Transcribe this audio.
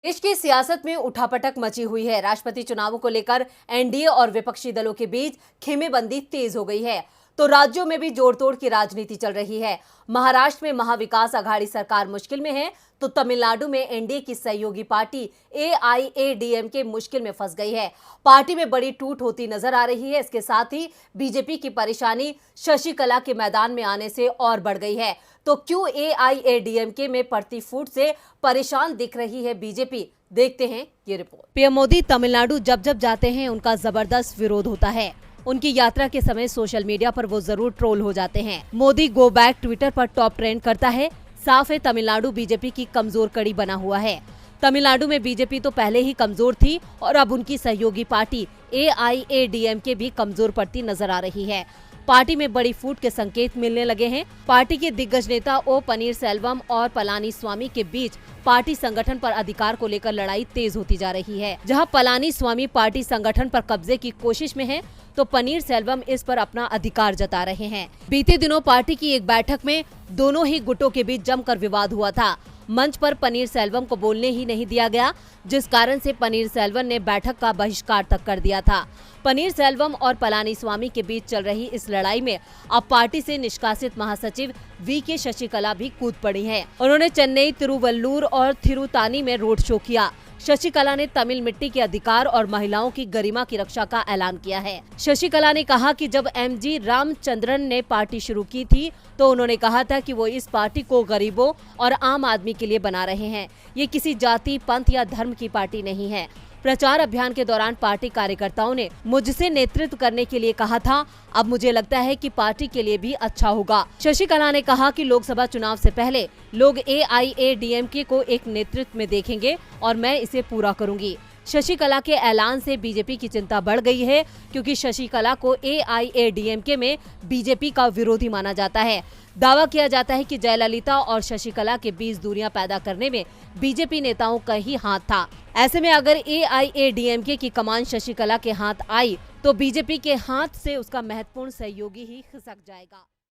देश की सियासत में उठापटक मची हुई है। राष्ट्रपति चुनावों को लेकर एनडीए और विपक्षी दलों के बीच खेमेबंदी तेज हो गई है, तो राज्यों में भी जोड़-तोड़ की राजनीति चल रही है। महाराष्ट्र में महाविकास अघाड़ी सरकार मुश्किल में है, तो तमिलनाडु में एनडीए की सहयोगी पार्टी एआईएडीएमके मुश्किल में फंस गई है। पार्टी में बड़ी टूट होती नजर आ रही है। इसके साथ ही बीजेपी की परेशानी शशिकला के मैदान में आने से और बढ़ गई है। तो क्यों एआईएडीएमके में पड़ती फूट से परेशान दिख रही है बीजेपी? देखते हैं ये रिपोर्ट। पीएम मोदी तमिलनाडु जब जब जाते हैं, उनका जबरदस्त विरोध होता है। उनकी यात्रा के समय सोशल मीडिया पर वो जरूर ट्रोल हो जाते हैं। मोदी गो बैक ट्विटर पर टॉप ट्रेंड करता है। साफ है, तमिलनाडु बीजेपी की कमजोर कड़ी बना हुआ है। तमिलनाडु में बीजेपी तो पहले ही कमजोर थी और अब उनकी सहयोगी पार्टी एआईएडीएमके भी कमजोर पड़ती नजर आ रही है। पार्टी में बड़ी फूट के संकेत मिलने लगे हैं। पार्टी के दिग्गज नेता ओ पनीरसेल्वम और पलानीस्वामी के बीच पार्टी संगठन पर अधिकार को लेकर लड़ाई तेज होती जा रही है। जहां पलानीस्वामी पार्टी संगठन पर कब्जे की कोशिश में हैं, तो पनीरसेल्वम इस पर अपना अधिकार जता रहे हैं। बीते दिनों पार्टी की एक बैठक में दोनों ही गुटों के बीच जमकर विवाद हुआ था। मंच पर पनीरसेल्वम को बोलने ही नहीं दिया गया, जिस कारण से पनीरसेल्वम ने बैठक का बहिष्कार तक कर दिया था। पनीरसेल्वम और पलानीस्वामी के बीच चल रही इस लड़ाई में अब पार्टी से निष्कासित महासचिव वीके शशिकला भी कूद पड़ी हैं। उन्होंने चेन्नई, तिरुवल्लूर और थिरुतानी में रोड शो किया। शशिकला ने तमिल मिट्टी के अधिकार और महिलाओं की गरिमा की रक्षा का ऐलान किया है। शशिकला ने कहा कि जब एमजी रामचंद्रन ने पार्टी शुरू की थी, तो उन्होंने कहा था कि वो इस पार्टी को गरीबों और आम आदमी के लिए बना रहे हैं। ये किसी जाति, पंथ या धर्म की पार्टी नहीं है। प्रचार अभियान के दौरान पार्टी कार्यकर्ताओं ने मुझसे नेतृत्व करने के लिए कहा था। अब मुझे लगता है कि पार्टी के लिए भी अच्छा होगा। शशिकला ने कहा कि लोकसभा चुनाव से पहले लोग एआईएडीएमके को एक नेतृत्व में देखेंगे और मैं इसे पूरा करूंगी। शशिकला के ऐलान से बीजेपी की चिंता बढ़ गई है, क्योंकि शशिकला को एआईएडीएमके में बीजेपी का विरोधी माना जाता है। दावा किया जाता है कि जयललिता और शशिकला के बीच दूरियां पैदा करने में बीजेपी नेताओं का ही हाथ था। ऐसे में अगर एआईएडीएमके की कमान शशिकला के हाथ आई, तो बीजेपी के हाथ से उसका महत्वपूर्ण सहयोगी ही खिसक जाएगा।